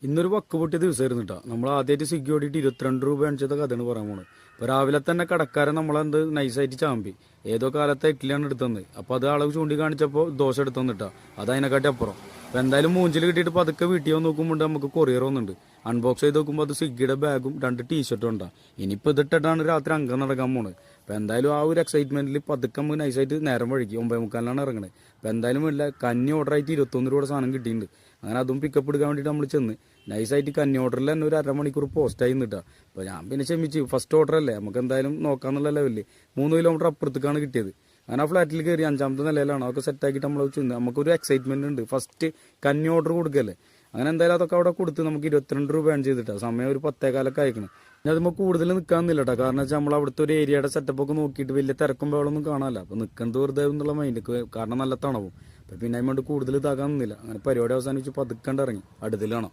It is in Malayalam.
ഇന്നൊരു വക്ക് പൊട്ടിയ ദിവസമായിരുന്നു കേട്ടോ. നമ്മൾ ആദ്യമായിട്ട് സ്വിഗ്ഗി ഓടിയിട്ട് 22 രൂപ കാണിച്ചത് കഥയാണ് പറയാൻ പോണത്. അപ്പോൾ രാവിലെ തന്നെ കടക്കാരൻ നമ്മളെന്ത് നൈസായിട്ട് ചാമ്പി ഏതോ കാലത്തെ ഇഡ്ഡലിയാണ് എടുത്തത്. അപ്പോൾ അത് അളവ് ചൂണ്ടിക്കാണിച്ചപ്പോൾ ദോശ എടുത്തെന്ന് കേട്ടോ. അത് അതിനെക്കാട്ടി അപ്പുറം. അപ്പോൾ എന്തായാലും മൂഞ്ചിൽ കിട്ടിയിട്ട് പതുക്കെ വീട്ടിൽ വന്ന് നോക്കുമ്പോൾ നമുക്ക് കൊറിയർ വന്നിട്ടുണ്ട്. അൺബോക്സ് ചെയ്ത് നോക്കുമ്പോൾ അത് സ്വിഗ്ഗിയുടെ ബാഗും 2 ടീഷർട്ടും ഉണ്ടാകും. ഇനിയിപ്പോൾ ഇതിട്ടിട്ടാണ് രാത്രി അംഗം നടക്കാൻ പോണത്. അപ്പോൾ എന്തായാലും ആ ഒരു എക്സൈറ്റ്മെന്റിൽ പതുക്കെ നമുക്ക് നൈസായിട്ട് നേരം വഴിക്കും 9:45 ഇറങ്ങണത്. അപ്പോൾ എന്തായാലും ഇല്ല, കന്നി ഓർഡർ ആയിട്ട് 21 രൂപയുടെ സാധനം കിട്ടിയിട്ടുണ്ട്. അങ്ങനെ അതും പിക്കപ്പ് എടുക്കാൻ വേണ്ടിയിട്ട് നമ്മൾ ചെന്ന് നൈസായിട്ട് കന്നി ഓർഡറിൽ തന്നെ ഒരു അരമണിക്കൂർ പോസ്റ്റായി നിട്ടാ. അപ്പോൾ ഞാൻ പിന്നെ ക്ഷമിച്ച്, ഫസ്റ്റ് ഓർഡർ അല്ലേ, നമുക്ക് എന്തായാലും നോക്കാന്നുള്ള ലെവലിൽ 3 കിലോമീറ്റർ അപ്പുറത്തേക്കാണ് കിട്ടിയത്. അങ്ങനെ ആ ഫ്ലാറ്റിൽ കയറി 5ാമത്തെ നിലയിലാണ് അതൊക്കെ സെറ്റാക്കിയിട്ട് നമ്മൾ ചെന്ന് നമുക്കൊരു എക്സൈറ്റ്മെന്റ് ഉണ്ട്. ഫസ്റ്റ് കന്നി ഓർഡർ കൊടുക്കല്ലേ. അങ്ങനെ എന്തായാലും അതൊക്കെ അവിടെ കൊടുത്ത് നമുക്ക് 22 രൂപ ഏൺ ചെയ്തിട്ടാണ്. സമയം ഒരു 10:15 അയക്കണം. ഞാൻ അതുമ്പോൾ കൂടുതൽ നിൽക്കാന്നില്ല കേട്ടോ. കാരണം വെച്ചാൽ നമ്മൾ അവിടുത്തെ ഒരു ഏരിയയുടെ സെറ്റപ്പ് ഒക്കെ നോക്കിയിട്ട് വലിയ തിരക്കും വേളൊന്നും കാണാനല്ല. അപ്പോൾ നിൽക്കുന്നത് വെറുതെ എന്നുള്ള മൈൻഡ്, കാരണം നല്ല തണവും. അപ്പോൾ പിന്നെ അതിന് വേണ്ടി കൂടുതൽ ഇതാക്കാൻ നിന്നില്ല. അങ്ങനെ പരിപാടി അവസാനിച്ച് പതുക്കണ്ട് ഇറങ്ങി അടുത്തിൽ കാണാം.